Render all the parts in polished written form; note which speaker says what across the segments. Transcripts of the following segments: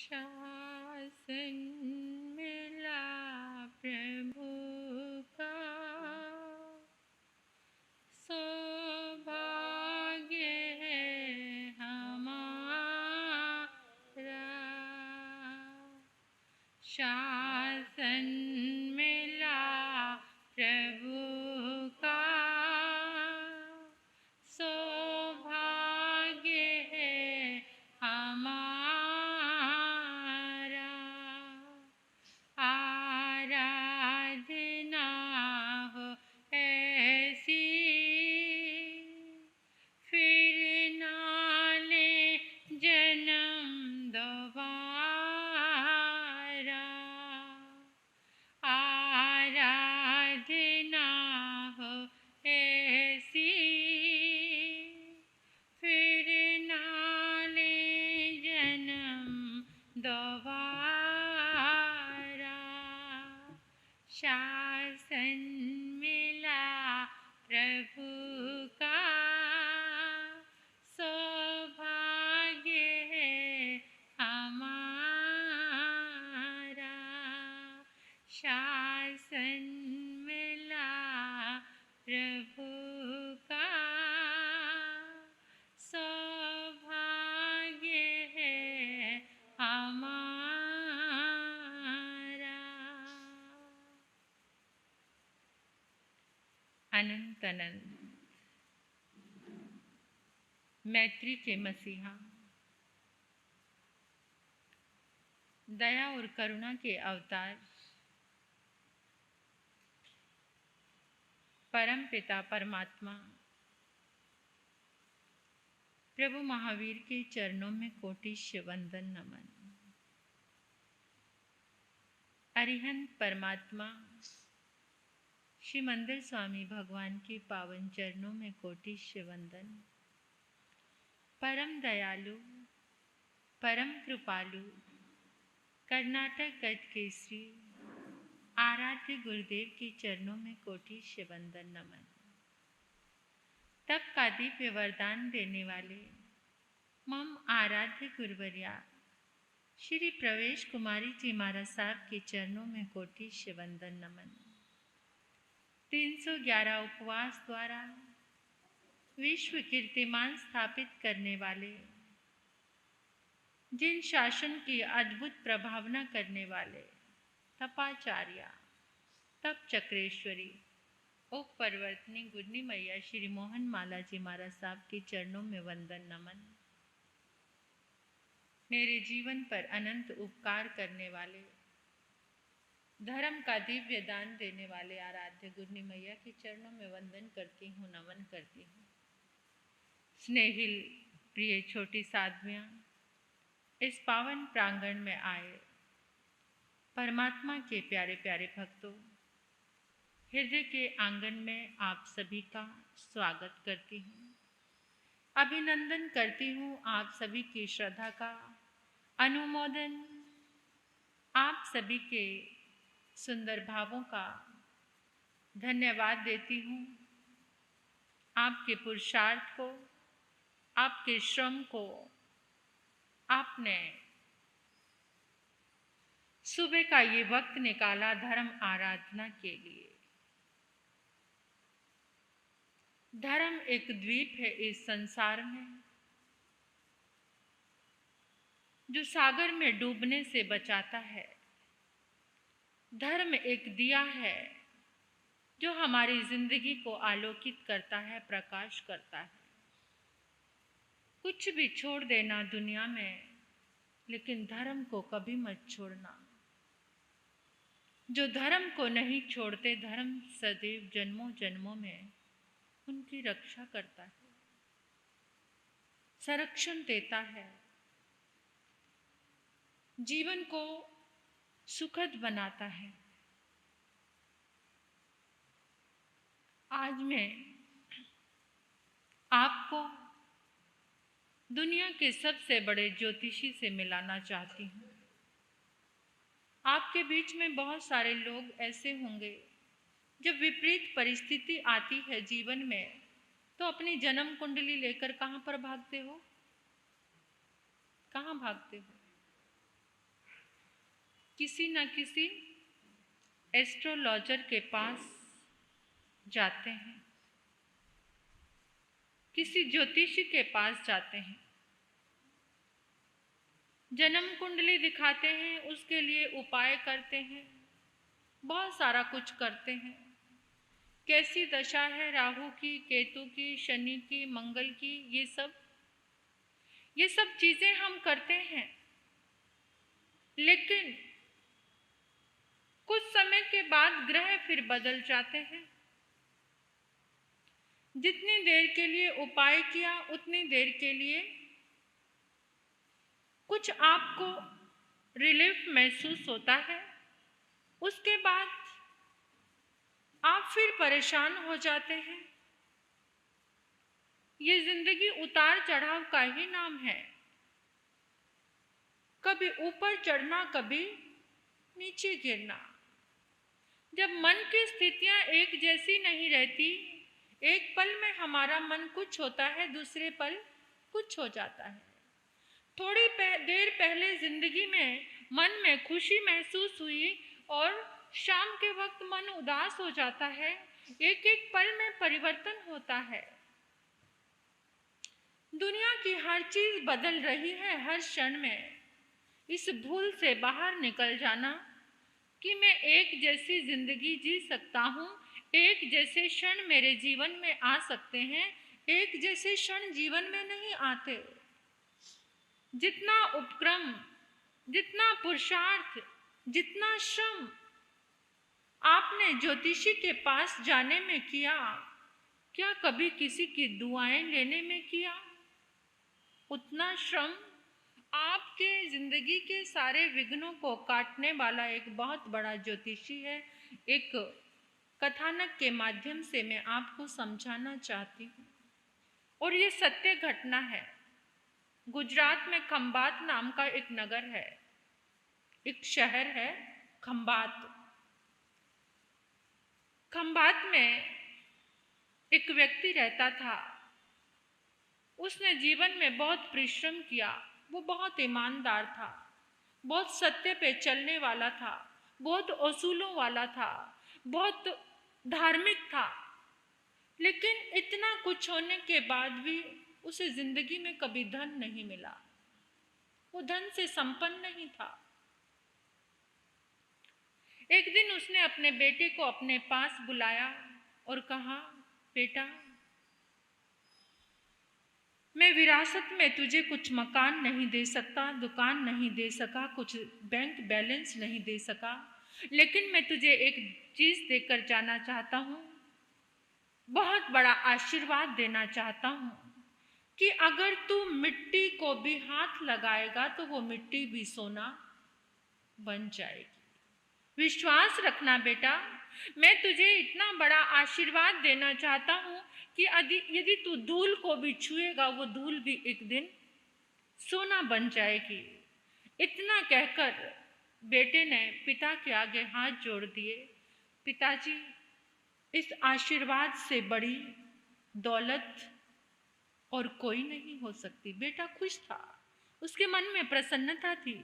Speaker 1: शासन मिला प्रभु का, सौभाग्य है हमारा। शासन मिला प्रभु का, सौभाग्य है हमारा। आराधना हो ऐसी, फिर ना ले जन्म दोबारा। आराधना हो ऐसी, फिर ना ले जन्म दोबारा। शासन मिला प्रभु का, सौभाग्य है हमारा। शासन मिला प्रभु का, सौभाग्य है हमारा। अनंत अनंत मैत्री के मसीहा, दया और करुणा के अवतार, परम पिता परमात्मा प्रभु महावीर के चरणों में कोटिश्य वंदन नमन। अरिहंत परमात्मा श्री मंदिर स्वामी भगवान के पावन चरणों में कोटिश्य वंदन। परम दयालु, परम कृपालु, कर्नाटक गढ़ केसरी आराध्य गुरुदेव के चरणों में कोटिश्य वंदन नमन। तप का दिव्य वरदान देने वाले मम आराध्य गुरुवर्या श्री प्रवेश कुमारी जी महाराज साहब के चरणों में कोटिश्य वंदन नमन। 311 उपवास द्वारा विश्व कीर्तिमान स्थापित करने वाले, जिन शासन की अद्भुत प्रभावना करने वाले तपाचार्या, तप चक्रेश्वरी, उप परिवर्तनी गुरनी मैया श्री मोहन माला जी महाराज साहब के चरणों में वंदन नमन। मेरे जीवन पर अनंत उपकार करने वाले, धर्म का दिव्य दान देने वाले आराध्य गुरनी मैया के चरणों में वंदन करती हूँ, नमन करती हूँ। स्नेहिल प्रिय छोटी साधवियाँ, इस पावन प्रांगण में आए परमात्मा के प्यारे प्यारे भक्तों, हृदय के आंगन में आप सभी का स्वागत करती हूँ, अभिनंदन करती हूँ। आप सभी की श्रद्धा का अनुमोदन, आप सभी के सुंदर भावों का धन्यवाद देती हूँ। आपके पुरुषार्थ को, आपके श्रम को आपने सुबह का ये वक्त निकाला धर्म आराधना के लिए। धर्म एक द्वीप है इस संसार में, जो सागर में डूबने से बचाता है। धर्म एक दिया है जो हमारी जिंदगी को आलोकित करता है, प्रकाश करता है। कुछ भी छोड़ देना दुनिया में, लेकिन धर्म को कभी मत छोड़ना। जो धर्म को नहीं छोड़ते, धर्म सदैव जन्मों जन्मों में उनकी रक्षा करता है, संरक्षण देता है, जीवन को सुखद बनाता है। आज मैं आपको दुनिया के सबसे बड़े ज्योतिषी से मिलाना चाहती हूँ। आपके बीच में बहुत सारे लोग ऐसे होंगे, जब विपरीत परिस्थिति आती है जीवन में, तो अपनी जन्म कुंडली लेकर कहाँ पर भागते हो? कहाँ भागते हो? किसी न किसी एस्ट्रोलॉजर के पास जाते हैं, किसी ज्योतिषी के पास जाते हैं, जन्म कुंडली दिखाते हैं, उसके लिए उपाय करते हैं, बहुत सारा कुछ करते हैं। कैसी दशा है राहु की, केतु की, शनि की, मंगल की, ये सब चीजें हम करते हैं। लेकिन कुछ समय के बाद ग्रह फिर बदल जाते हैं। जितनी देर के लिए उपाय किया उतनी देर के लिए कुछ आपको रिलीफ महसूस होता है, उसके बाद आप फिर परेशान हो जाते हैं। ये जिंदगी उतार चढ़ाव का ही नाम है, कभी ऊपर चढ़ना, कभी नीचे गिरना। जब मन की स्थितियां एक जैसी नहीं रहती, एक पल में हमारा मन कुछ होता है, दूसरे पल कुछ हो जाता है। थोड़ी देर पहले जिंदगी में मन में खुशी महसूस हुई और शाम के वक्त मन उदास हो जाता है। एक एक पल में परिवर्तन होता है। दुनिया की हर चीज बदल रही है हर क्षण में। इस भूल से बाहर निकल जाना कि मैं एक जैसी जिंदगी जी सकता हूँ, एक जैसे क्षण मेरे जीवन में आ सकते हैं, एक जैसे क्षण जीवन में नहीं आते। जितना उपक्रम, जितना पुरुषार्थ, जितना श्रम आपने ज्योतिषी के पास जाने में किया, क्या कभी किसी की दुआएं लेने में किया? उतना श्रम आपके जिंदगी के सारे विघ्नों को काटने वाला एक बहुत बड़ा ज्योतिषी है। एक कथानक के माध्यम से मैं आपको समझाना चाहती हूँ और ये सत्य घटना है। गुजरात में खंभात नाम का एक नगर है, एक शहर है खंभात। खंभात में एक व्यक्ति रहता था। उसने जीवन में बहुत परिश्रम किया। वो बहुत ईमानदार था, बहुत सत्य पे चलने वाला था, बहुत असूलों वाला था, बहुत धार्मिक था। लेकिन इतना कुछ होने के बाद भी उसे जिंदगी में कभी धन नहीं मिला। वो धन से संपन्न नहीं था। एक दिन उसने अपने बेटे को अपने पास बुलाया और कहा, बेटा, मैं विरासत में तुझे कुछ मकान नहीं दे सकता, दुकान नहीं दे सका, कुछ बैंक बैलेंस नहीं दे सका, लेकिन मैं तुझे एक चीज देकर जाना चाहता हूँ, बहुत बड़ा आशीर्वाद देना चाहता हूँ कि अगर तू मिट्टी को भी हाथ लगाएगा तो वो मिट्टी भी सोना बन जाएगी। विश्वास रखना बेटा, मैं तुझे इतना बड़ा आशीर्वाद देना चाहता हूँ कि यदि तू धूल को भी छुएगा वो धूल भी एक दिन सोना बन जाएगी। इतना कहकर बेटे ने पिता के आगे हाथ जोड़ दिए। पिताजी, इस आशीर्वाद से बड़ी दौलत और कोई नहीं हो सकती। बेटा खुश था, उसके मन में प्रसन्नता थी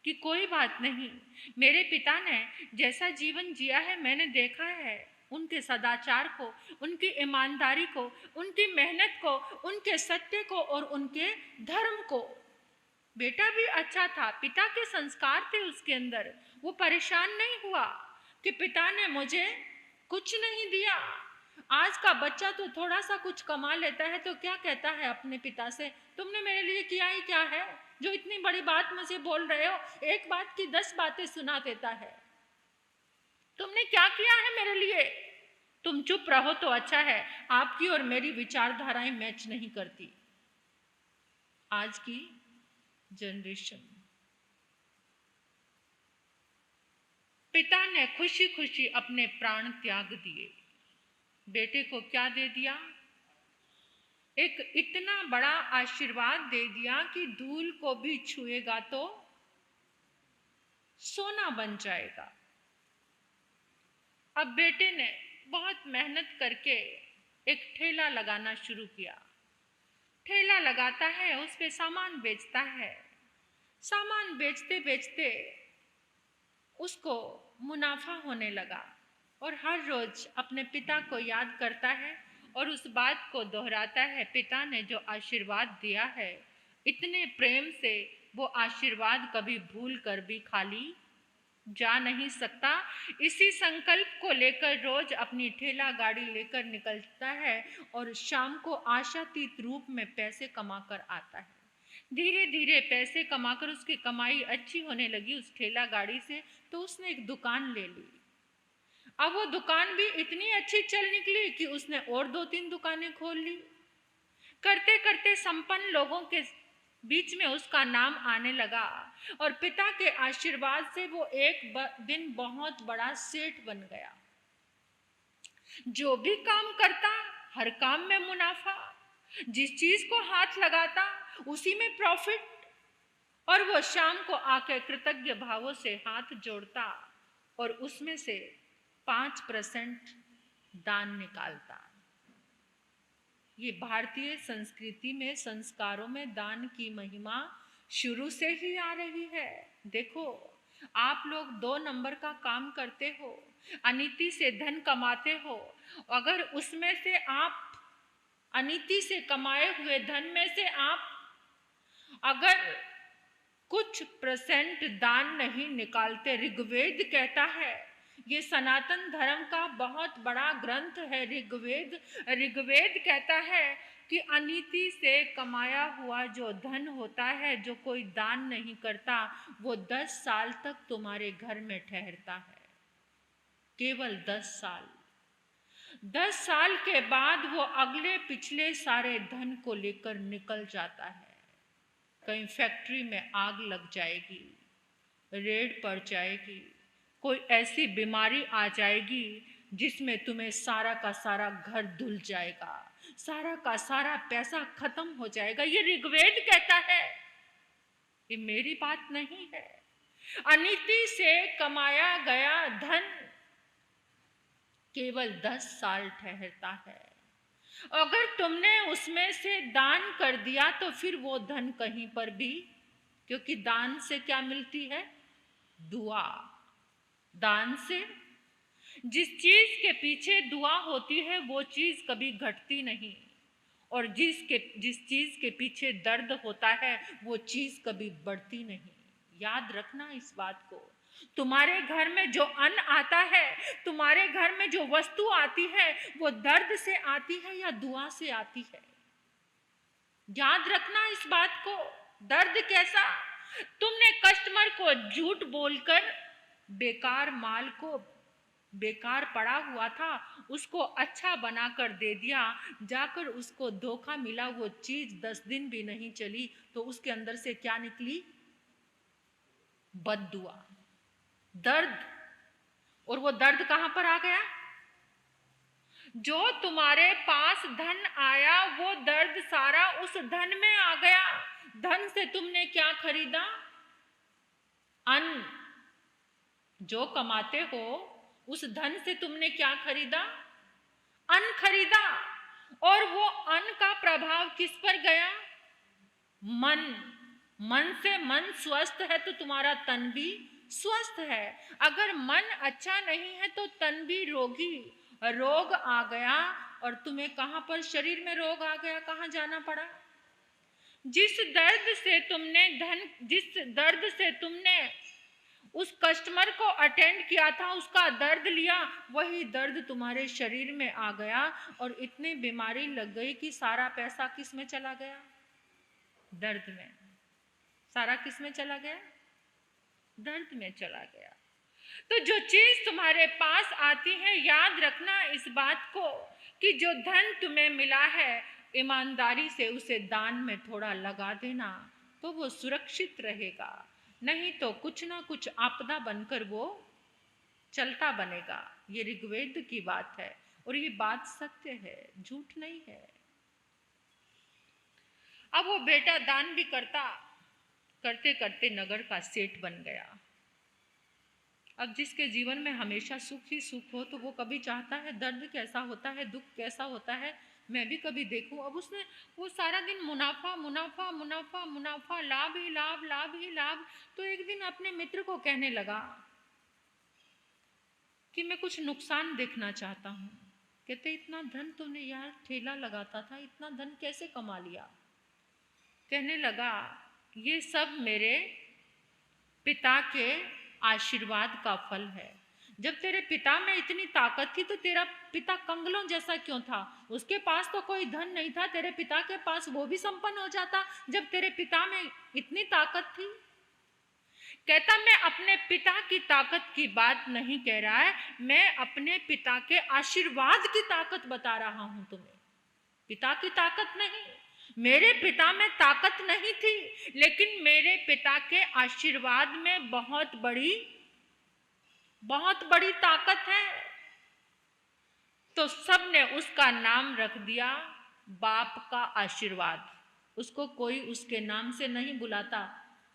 Speaker 1: कि कोई बात नहीं, मेरे पिता ने जैसा जीवन जिया है मैंने देखा है, उनके सदाचार को, उनकी ईमानदारी को, उनकी मेहनत को, उनके सत्य को और उनके धर्म को। बेटा भी अच्छा था, पिता के संस्कार थे उसके अंदर। वो परेशान नहीं हुआ कि पिता ने मुझे कुछ नहीं दिया। आज का बच्चा तो थोड़ा सा कुछ कमा लेता है तो क्या कहता है अपने पिता से, तुमने मेरे लिए किया ही क्या है जो इतनी बड़ी बात मुझे बोल रहे हो? एक बात की 10 बातें सुना देता है। तुमने क्या किया है मेरे लिए? तुम चुप रहो तो अच्छा है। आपकी और मेरी विचारधाराएं मैच नहीं करती। आज की जनरेशन, पिता ने खुशी खुशी अपने प्राण त्याग दिए। बेटे को क्या दे दिया? एक इतना बड़ा आशीर्वाद दे दिया कि धूल को भी छुएगा तो सोना बन जाएगा। अब बेटे ने बहुत मेहनत करके एक ठेला लगाना शुरू किया। ठेला लगाता है, उस पे सामान बेचता है। सामान बेचते बेचते उसको मुनाफा होने लगा और हर रोज अपने पिता को याद करता है और उस बात को दोहराता है, पिता ने जो आशीर्वाद दिया है इतने प्रेम से, वो आशीर्वाद कभी भूल कर भी खाली जा नहीं सकता। इसी संकल्प को लेकर रोज अपनी ठेला गाड़ी लेकर निकलता है और शाम को आशातीत रूप में पैसे कमाकर आता है। धीरे धीरे पैसे कमाकर उसकी कमाई अच्छी होने लगी उस ठेला गाड़ी से, तो उसने एक दुकान ले ली। अब वो दुकान भी इतनी अच्छी चल निकली कि उसने और 2-3 दुकानें खोल ली। करते करते संपन्न लोगों के बीच में उसका नाम आने लगा और पिता के आशीर्वाद से वो एक दिन बहुत बड़ा सेठ बन गया। जो भी काम करता हर काम में मुनाफा, जिस चीज को हाथ लगाता उसी में प्रॉफिट, और वो शाम को आकर कृतज्ञ भावों से हाथ जोड़ता और उसमें से 5% दान निकालता। ये भारतीय संस्कृति में, संस्कारों में दान की महिमा शुरू से ही आ रही है। देखो, आप लोग 2 नंबर का काम करते हो, अनीति से धन कमाते हो, अगर उसमें से आप अनीति से कमाए हुए धन में से आप अगर कुछ % दान नहीं निकालते, ऋग्वेद कहता है, ये सनातन धर्म का बहुत बड़ा ग्रंथ है ऋग्वेद। ऋग्वेद कहता है कि अनीति से कमाया हुआ जो धन होता है, जो कोई दान नहीं करता, वो 10 साल तक तुम्हारे घर में ठहरता है। केवल 10 साल। 10 साल के बाद वो अगले पिछले सारे धन को लेकर निकल जाता है। कहीं फैक्ट्री में आग लग जाएगी, रेड पड़ जाएगी, कोई ऐसी बीमारी आ जाएगी जिसमें तुम्हें सारा का सारा घर धुल जाएगा, सारा का सारा पैसा खत्म हो जाएगा। ये ऋग्वेद कहता है, ये मेरी बात नहीं है। अनीति से कमाया गया धन केवल 10 साल ठहरता है। अगर तुमने उसमें से दान कर दिया तो फिर वो धन कहीं पर भी, क्योंकि दान से क्या मिलती है? दुआ। दान से जिस चीज के पीछे दुआ होती है वो चीज कभी घटती नहीं, और जिस चीज के पीछे दर्द होता है वो चीज कभी बढ़ती नहीं। याद रखना इस बात को। तुम्हारे घर में जो अन्न आता है, तुम्हारे घर में जो वस्तु आती है, वो दर्द से आती है या दुआ से आती है? याद रखना इस बात को। दर्द कैसा? तुमने कस्टमर को झूठ बोलकर बेकार माल को, बेकार पड़ा हुआ था उसको अच्छा बनाकर दे दिया, जाकर उसको धोखा मिला, वो चीज 10 दिन भी नहीं चली तो उसके अंदर से क्या निकली? बद्दुआ, दर्द। और वो दर्द कहां पर आ गया? जो तुम्हारे पास धन आया वो दर्द सारा उस धन में आ गया। धन से तुमने क्या खरीदा? अन्न। जो कमाते हो उस धन से तुमने क्या खरीदा? अन्न खरीदा। और वो अन्न का प्रभाव किस पर गया? मन। मन से मन स्वस्थ है तो तुम्हारा तन भी स्वस्थ है। अगर मन अच्छा नहीं है तो तन भी रोगी। रोग आ गया और तुम्हें कहां पर शरीर में रोग आ गया, कहां जाना पड़ा? जिस दर्द से तुमने उस कस्टमर को अटेंड किया था, उसका दर्द लिया, वही दर्द तुम्हारे शरीर में आ गया और इतनी बीमारी लग गई कि सारा पैसा किस में चला गया? दर्द में। सारा किस में चला गया? दर्द में चला गया। तो जो चीज तुम्हारे पास आती है, याद रखना इस बात को कि जो धन तुम्हें मिला है, ईमानदारी से उसे दान में थोड़ा लगा देना तो वो सुरक्षित रहेगा, नहीं तो कुछ ना कुछ आपदा बनकर वो चलता बनेगा। ये ऋग्वेद की बात है और ये बात सत्य है, झूठ नहीं है। अब वो बेटा दान भी करता, करते करते नगर का सेठ बन गया। अब जिसके जीवन में हमेशा सुख ही सुख हो तो वो कभी चाहता है दर्द कैसा होता है, दुख कैसा होता है मैं भी कभी देखूं। अब उसने वो सारा दिन मुनाफा मुनाफा मुनाफा मुनाफा, लाभ ही लाभ, लाभ ही लाभ। तो एक दिन अपने मित्र को कहने लगा कि मैं कुछ नुकसान देखना चाहता हूँ। कहते इतना धन तूने यार ठेला लगाता था, इतना धन कैसे कमा लिया? कहने लगा ये सब मेरे पिता के आशीर्वाद का फल है। जब तेरे पिता में इतनी ताकत थी तो तेरा पिता कंगलों जैसा क्यों था? उसके पास तो कोई धन नहीं था, तेरे पिता के पास वो भी संपन्न हो जाता जब तेरे पिता में इतनी ताकत थी। कहता मैं अपने पिता की ताकत की बात नहीं कह रहा है, मैं अपने पिता के आशीर्वाद की ताकत बता रहा हूं तुम्हें, पिता की ताकत नहीं। मेरे पिता में ताकत नहीं थी, लेकिन मेरे पिता के आशीर्वाद में बहुत बड़ी ताकत है। तो सबने उसका नाम रख दिया बाप का आशीर्वाद। उसको कोई उसके नाम से नहीं बुलाता,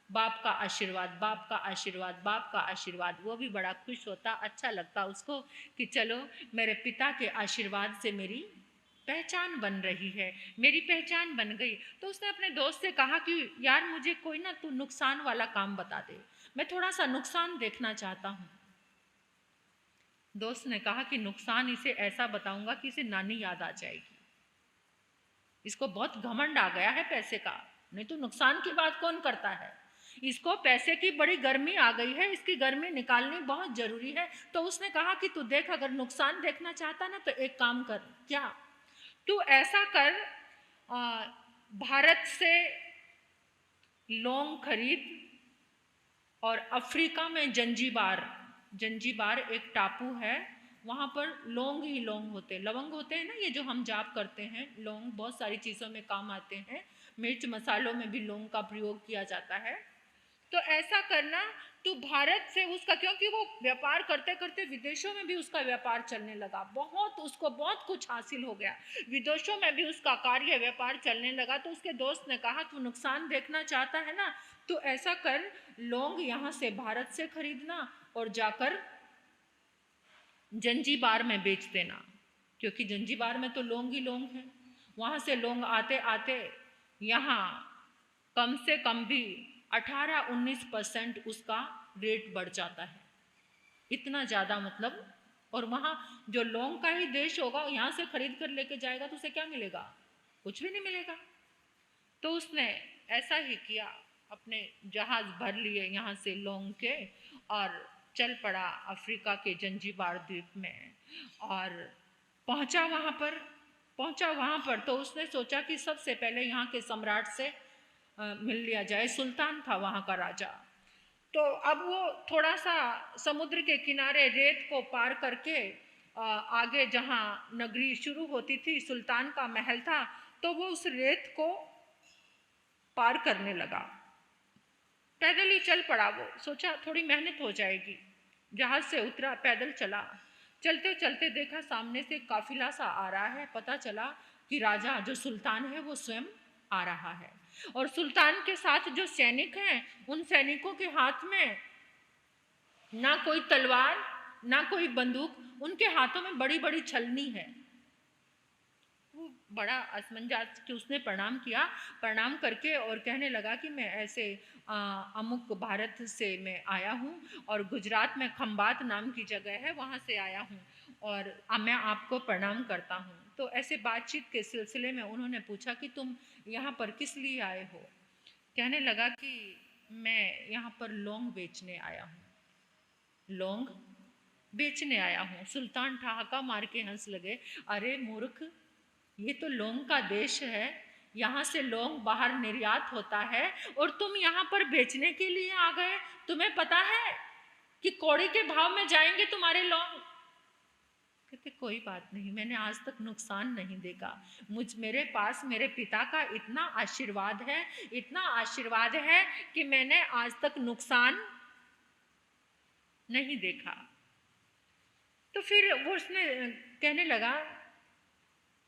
Speaker 1: बाप का आशीर्वाद, बाप का आशीर्वाद, बाप का आशीर्वाद। वो भी बड़ा खुश होता, अच्छा लगता उसको कि चलो मेरे पिता के आशीर्वाद से मेरी पहचान बन रही है, मेरी पहचान बन गई। तो उसने अपने दोस्त से कहा कि यार मुझे कोई ना तू नुकसान वाला काम बता दे, मैं थोड़ा सा नुकसान देखना चाहता हूँ। दोस्त ने कहा कि नुकसान इसे ऐसा बताऊंगा कि इसे नानी याद आ जाएगी। इसको बहुत घमंड आ गया है पैसे का, नहीं तो नुकसान की बात कौन करता है। इसको पैसे की बड़ी गर्मी आ गई है, इसकी गर्मी निकालनी बहुत जरूरी है। तो उसने कहा कि तू देख, अगर नुकसान देखना चाहता ना तो एक काम कर, क्या तू ऐसा कर, भारत से लौंग खरीद और अफ्रीका में जंजीबार एक टापू है, वहाँ पर लौंग ही लौंग होते, लवंग होते हैं ना, ये जो हम जाप करते हैं, लौंग बहुत सारी चीज़ों में काम आते हैं, मिर्च मसालों में भी लौंग का प्रयोग किया जाता है। तो ऐसा करना तू भारत से उसका, क्योंकि वो व्यापार करते करते विदेशों में भी उसका व्यापार चलने लगा, उसको बहुत कुछ हासिल हो गया, विदेशों में भी उसका कार्य व्यापार चलने लगा। तो उसके दोस्त ने कहा तू नुकसान देखना चाहता है ना, तो ऐसा कर, लौंग यहाँ से भारत से खरीदना और जाकर जंजीबार में बेच देना, क्योंकि जंजीबार में तो लौंग ही लौंग है। वहाँ से लौंग आते आते यहाँ कम से कम भी 18-19% उसका रेट बढ़ जाता है, इतना ज़्यादा मतलब। और वहाँ जो लौंग का ही देश होगा, यहाँ से खरीद कर लेके जाएगा तो उसे क्या मिलेगा? कुछ भी नहीं मिलेगा। तो उसने ऐसा ही किया, अपने जहाज़ भर लिए यहाँ से लौंग के और चल पड़ा अफ्रीका के जंजीबार द्वीप में और पहुँचा वहाँ पर। तो उसने सोचा कि सबसे पहले यहाँ के सम्राट से मिल लिया जाए, सुल्तान था वहाँ का राजा। तो अब वो थोड़ा सा समुद्र के किनारे रेत को पार करके आगे जहाँ नगरी शुरू होती थी, सुल्तान का महल था, तो वो उस रेत को पार करने लगा, पैदल ही चल पड़ा। वो सोचा थोड़ी मेहनत हो जाएगी, जहाज से उतरा, पैदल चला। चलते चलते देखा सामने से काफिला सा आ रहा है, पता चला कि राजा जो सुल्तान है वो स्वयं आ रहा है, और सुल्तान के साथ जो सैनिक हैं, उन सैनिकों के हाथ में ना कोई तलवार ना कोई बंदूक, उनके हाथों में बड़ी बड़ी छलनी है। वो बड़ा असमंजस कि उसने प्रणाम किया, प्रणाम करके और कहने लगा कि मैं ऐसे अमुक भारत से मैं आया हूँ और गुजरात में खंबात नाम की जगह है, वहाँ से आया हूँ और मैं आपको प्रणाम करता हूँ। तो ऐसे बातचीत के सिलसिले में उन्होंने पूछा कि तुम यहाँ पर किस लिए आए हो? कहने लगा कि मैं यहाँ पर लौंग बेचने आया हूँ, लौंग बेचने आया हूँ। सुल्तान ठहाका मार के हंस लगे, अरे मूर्ख, ये तो लौंग का देश है, यहाँ से लौंग बाहर निर्यात होता है और तुम यहाँ पर बेचने के लिए आ गए। तुम्हें पता है कि कौड़ी के भाव में जाएंगे तुम्हारे लौंग? कहते कोई बात नहीं, मैंने आज तक नुकसान नहीं देखा, मेरे पास मेरे पिता का इतना आशीर्वाद है कि मैंने आज तक नुकसान नहीं देखा। तो फिर वो उसने कहने लगा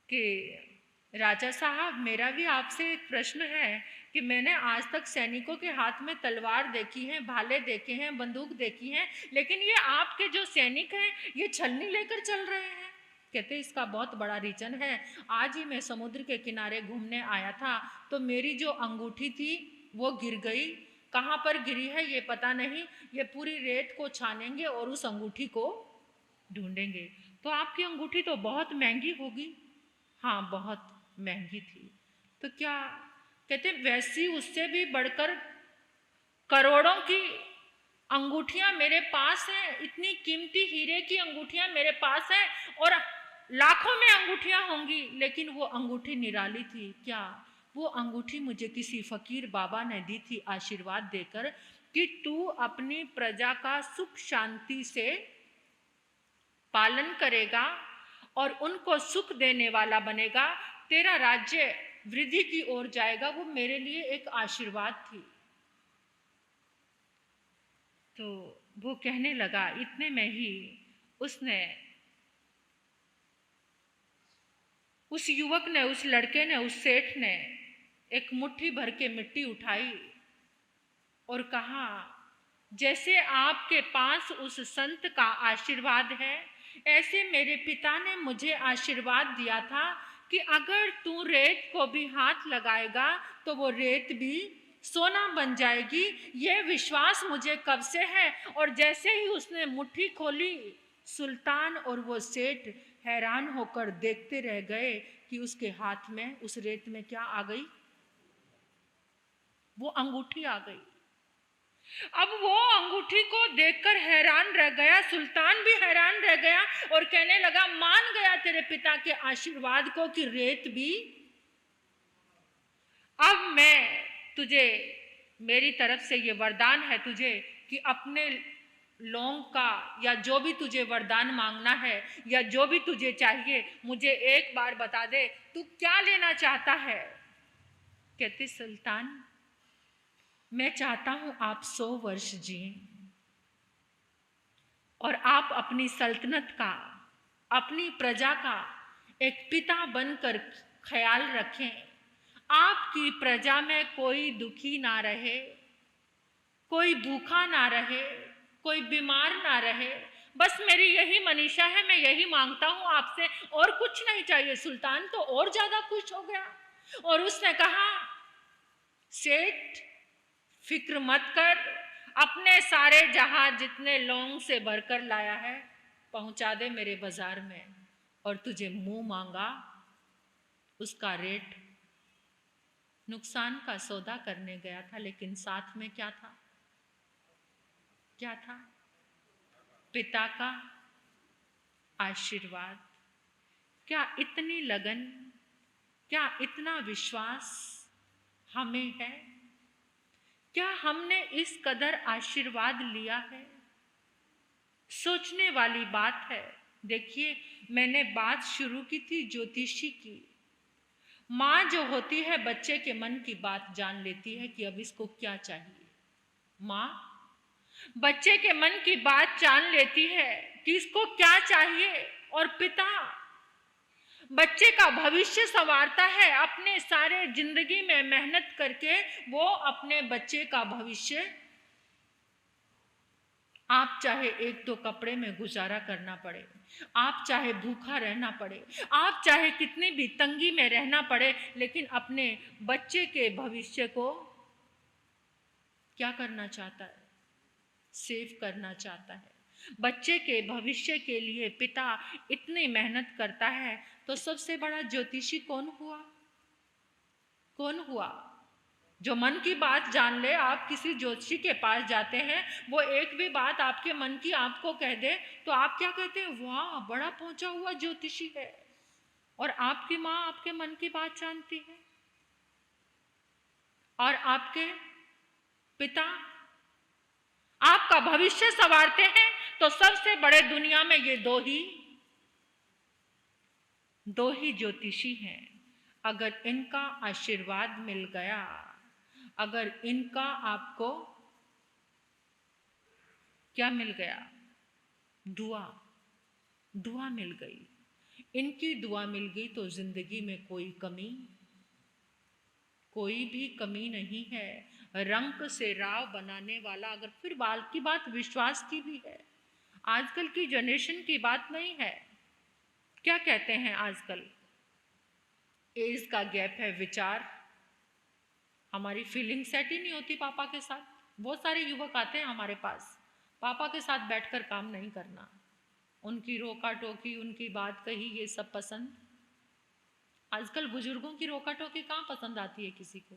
Speaker 1: कि राजा साहब, मेरा भी आपसे एक प्रश्न है कि मैंने आज तक सैनिकों के हाथ में तलवार देखी है, भाले देखे हैं, बंदूक देखी है, लेकिन ये आपके जो सैनिक हैं ये छलनी लेकर चल रहे हैं। कहते इसका बहुत बड़ा रीजन है, आज ही मैं समुद्र के किनारे घूमने आया था तो मेरी जो अंगूठी थी वो गिर गई, कहाँ पर गिरी है ये पता नहीं, ये पूरी रेत को छानेंगे और उस अंगूठी को ढूंढेंगे। तो आपकी अंगूठी तो बहुत महंगी होगी। हाँ, बहुत महंगी थी। तो क्या कहते, वैसी उससे भी बढ़कर करोड़ों की अंगूठियां मेरे पास हैं, इतनी कीमती हीरे की अंगूठियां मेरे पास हैं, और लाखों में अंगूठियां होंगी, लेकिन वो अंगूठी निराली थी। क्या वो अंगूठी मुझे किसी फकीर बाबा ने दी थी आशीर्वाद देकर कि तू अपनी प्रजा का सुख शांति से पालन करेगा और उनको सुख देने वाला बनेगा, तेरा राज्य वृद्धि की ओर जाएगा। वो मेरे लिए एक आशीर्वाद थी। तो वो कहने लगा, इतने में ही उसने, उस युवक ने, उस लड़के ने, उस सेठ ने एक मुट्ठी भर के मिट्टी उठाई और कहा, जैसे आपके पास उस संत का आशीर्वाद है, ऐसे मेरे पिता ने मुझे आशीर्वाद दिया था कि अगर तू रेत को भी हाथ लगाएगा तो वो रेत भी सोना बन जाएगी। ये विश्वास मुझे कब से है। और जैसे ही उसने मुट्ठी खोली, सुल्तान और वो सेठ हैरान होकर देखते रह गए कि उसके हाथ में, उस रेत में क्या आ गई? वो अंगूठी आ गई। अब वो अंगूठी को देखकर हैरान रह गया, सुल्तान भी हैरान रह गया और कहने लगा, मान गया तेरे पिता के आशीर्वाद को कि रेत भी। अब मैं तुझे, मेरी तरफ से ये वरदान है तुझे कि अपने लौंग का, या जो भी तुझे वरदान मांगना है या जो भी तुझे चाहिए, मुझे एक बार बता दे, तू क्या लेना चाहता है? कहते, सुल्तान, मैं चाहता हूं आप 100 वर्ष जिएं और आप अपनी सल्तनत का, अपनी प्रजा का एक पिता बनकर ख्याल रखें। आपकी प्रजा में कोई दुखी ना रहे, कोई भूखा ना रहे, कोई बीमार ना रहे। बस मेरी यही मनीषा है, मैं यही मांगता हूं आपसे, और कुछ नहीं चाहिए। सुल्तान तो और ज्यादा खुश हो गया और उसने कहा, सेठ फिक्र मत कर, अपने सारे जहाज जितने लौंग से भरकर लाया है पहुंचा दे मेरे बाजार में, और तुझे मुंह मांगा उसका रेट। नुकसान का सौदा करने गया था, लेकिन साथ में क्या था? क्या था? पिता का आशीर्वाद। क्या इतनी लगन, क्या इतना विश्वास हमें है? क्या हमने इस कदर आशीर्वाद लिया है? सोचने वाली बात है। देखिए, मैंने बात शुरू की थी ज्योतिषी की। माँ जो होती है बच्चे के मन की बात जान लेती है कि अब इसको क्या चाहिए। माँ बच्चे के मन की बात जान लेती है कि इसको क्या चाहिए, और पिता बच्चे का भविष्य संवारता है। अपने सारे जिंदगी में मेहनत करके वो अपने बच्चे का भविष्य, आप चाहे एक दो कपड़े में गुजारा करना पड़े, आप चाहे भूखा रहना पड़े, आप चाहे कितनी भी तंगी में रहना पड़े, लेकिन अपने बच्चे के भविष्य को क्या करना चाहता है? सेव करना चाहता है। बच्चे के भविष्य के लिए पिता इतनी मेहनत करता है। तो सबसे बड़ा ज्योतिषी कौन हुआ? कौन हुआ? जो मन की बात जान ले। आप किसी ज्योतिषी के पास जाते हैं, वो एक भी बात आपके मन की आपको कह दे, तो आप क्या कहते हैं? वाह, बड़ा पहुंचा हुआ ज्योतिषी है। और आपकी माँ आपके मन की बात जानती है, और आपके पिता आपका भविष्य संवारते हैं। तो सबसे बड़े दुनिया में ये दो ही ज्योतिषी हैं। अगर इनका आशीर्वाद मिल गया, अगर इनका आपको क्या मिल गया? दुआ मिल गई। इनकी दुआ मिल गई तो जिंदगी में कोई भी कमी नहीं है। रंग से राव बनाने वाला, अगर फिर बाल की बात विश्वास की भी है, आजकल की जनरेशन की बात नहीं है। क्या कहते हैं आजकल? एज का गैप है, विचार, हमारी फीलिंग सेट ही नहीं होती पापा के साथ। बहुत सारे युवक आते हैं हमारे पास, पापा के साथ बैठकर काम नहीं करना, उनकी रोका टोकी, उनकी बात कही, ये सब पसंद। आजकल बुजुर्गों की रोका टोकी कहाँ पसंद आती है किसी को,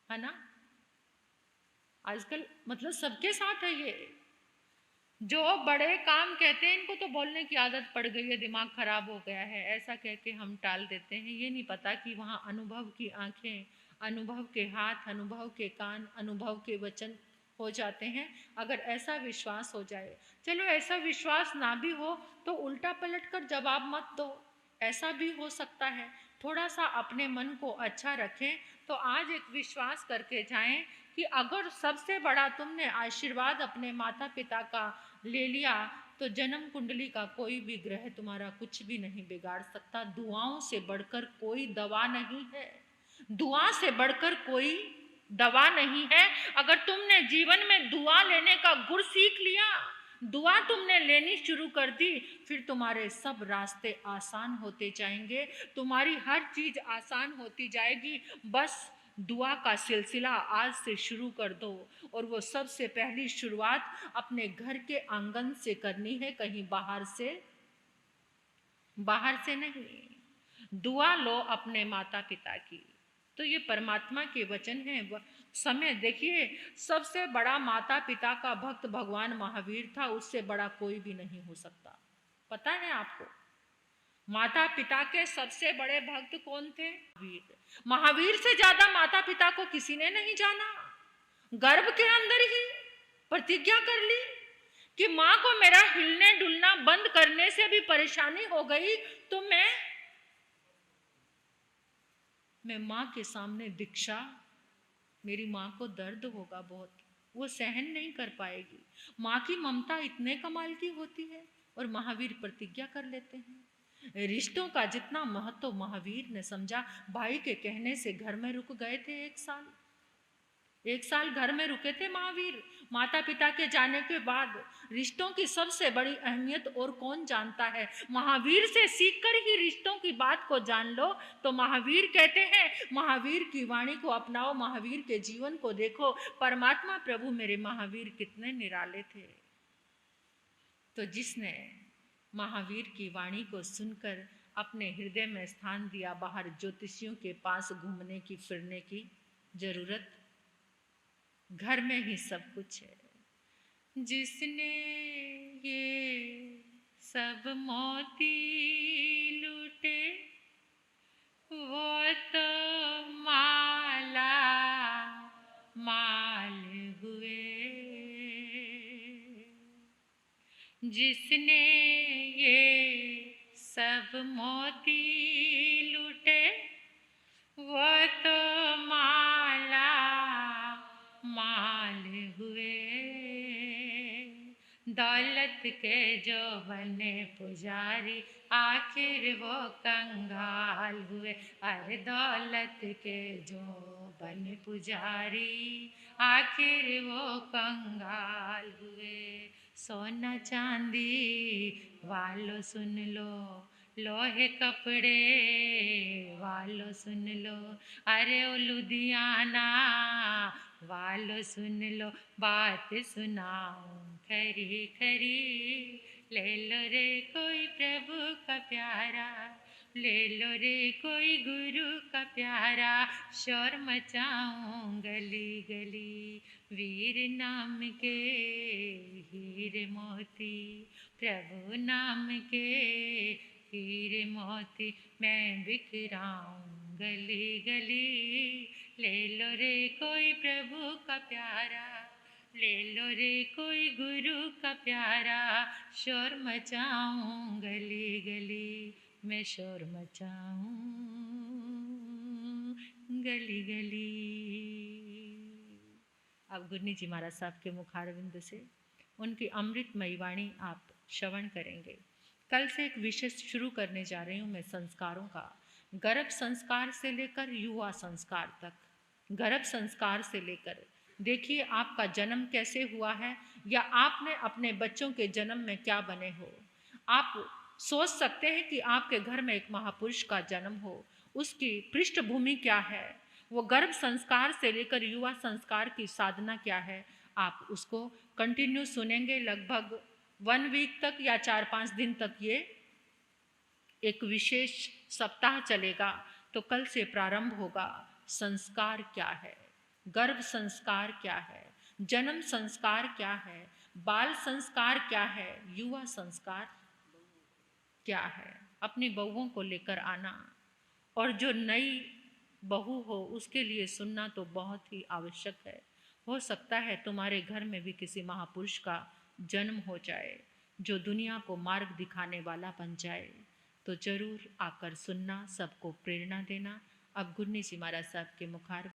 Speaker 1: है ना। आजकल मतलब सबके साथ है ये, जो बड़े काम कहते हैं इनको तो बोलने की आदत पड़ गई है, दिमाग खराब हो गया है, ऐसा कह के हम टाल देते हैं। ये नहीं पता कि वहाँ अनुभव की आंखें, अनुभव के हाथ, अनुभव के कान, अनुभव के वचन हो जाते हैं। अगर ऐसा विश्वास हो जाए, चलो ऐसा विश्वास ना भी हो तो उल्टा पलट कर जवाब मत दो, ऐसा भी हो सकता है। थोड़ा सा अपने मन को अच्छा रखें। तो आज एक विश्वास करके जाएं कि अगर सबसे बड़ा तुमने आशीर्वाद अपने माता पिता का ले लिया तो जन्म कुंडली का कोई भी ग्रह तुम्हारा कुछ भी नहीं बिगाड़ सकता। दुआओं से बढ़कर कोई दवा नहीं है, दुआ से बढ़कर कोई दवा नहीं है। अगर तुमने जीवन में दुआ लेने का गुर सीख लिया, दुआ तुमने लेनी शुरू कर दी, फिर तुम्हारे सब रास्ते आसान होते जाएंगे, तुम्हारी हर चीज आसान होती जाएगी। बस दुआ का सिलसिला आज से शुरू कर दो, और वो सबसे पहली शुरुआत अपने घर के आंगन से करनी है, कहीं बाहर से नहीं। दुआ लो अपने माता पिता की। तो ये परमात्मा के वचन हैं। समय देखिए, सबसे बड़ा माता पिता का भक्त भगवान महावीर था, उससे बड़ा कोई भी नहीं हो सकता। पता है आपको माता पिता के सबसे बड़े भक्त कौन थे? महावीर से ज्यादा माता पिता को किसी ने नहीं जाना। गर्भ के अंदर ही प्रतिज्ञा कर ली कि माँ को मेरा हिलने डुलना बंद करने से भी परेशानी हो गई तो मैं माँ के सामने दीक्षा, मेरी माँ को दर्द होगा बहुत, वो सहन नहीं कर पाएगी। माँ की ममता इतने कमाल की होती है, और महावीर प्रतिज्ञा कर लेते हैं। रिश्तों का जितना महत्व महावीर ने समझा, भाई के कहने से घर में रुक गए थे 1 साल घर में रुके थे महावीर। माता पिता के जाने के बाद रिश्तों की सबसे बड़ी अहमियत और कौन जानता है? महावीर से सीखकर ही रिश्तों की बात को जान लो। तो महावीर कहते हैं, महावीर की वाणी को अपनाओ, महावीर के जीवन को देखो। परमात्मा प्रभु मेरे महावीर कितने निराले थे। तो जिसने महावीर की वाणी को सुनकर अपने हृदय में स्थान दिया, बाहर ज्योतिषियों के पास घूमने की फिरने की जरूरत, घर में ही सब कुछ है। जिसने ये सब मोती लूटे वो तो माला माल हुए। जिसने ये सब मोती लूटे वो तो माला माल हुए। दौलत के जो बने पुजारी आखिर वो कंगाल हुए। अरे दौलत के जो बने पुजारी आखिर वो कंगाल हुए। सोना चांदी वालों सुन लो, लोहे कपड़े वालों सुन लो, अरे ओ लुधियाना वालों सुन लो, बात सुनाओ खरी खरी। ले लो रे कोई प्रभु का प्यारा, ले लो रे कोई गुरु का प्यारा। शोर मचाऊं गली गली, वीर नाम के हीरे मोती, प्रभु नाम के हीरे मोती मैं बिखराऊं गली गली। ले लो रे कोई प्रभु का प्यारा, ले लो रे कोई गुरु का प्यारा। शोर मचाऊं गली गली, मैं शोर मचाऊं गली गली। अब गुरनी जी महाराज साहब के मुखारविंद से उनकी अमृतमयी वाणी आप श्रवण करेंगे। कल से एक विषय शुरू करने जा रही हूँ मैं, संस्कारों का। गर्भ संस्कार से लेकर युवा संस्कार तक, गर्भ संस्कार से लेकर, देखिए आपका जन्म कैसे हुआ है, या आपने अपने बच्चों के जन्म में क्या बने हो। आप सोच सकते हैं कि आपके घर में एक महापुरुष का जन्म हो, उसकी पृष्ठभूमि क्या है, वो गर्भ संस्कार से लेकर युवा संस्कार की साधना क्या है। आप उसको कंटिन्यू सुनेंगे, लगभग 1 वीक तक या 4-5 दिन तक ये एक विशेष सप्ताह चलेगा। तो कल से प्रारंभ होगा। संस्कार क्या है, गर्भ संस्कार क्या है, जन्म संस्कार क्या है, बाल संस्कार क्या है, युवा संस्कार क्या है। अपनी बहुओं को लेकर आना, और जो नई बहू हो उसके लिए सुनना तो बहुत ही आवश्यक है। हो सकता है तुम्हारे घर में भी किसी महापुरुष का जन्म हो जाए जो दुनिया को मार्ग दिखाने वाला बन जाए। तो जरूर आकर सुनना, सबको प्रेरणा देना। अब गुरनी जी महाराज साहब के मुखार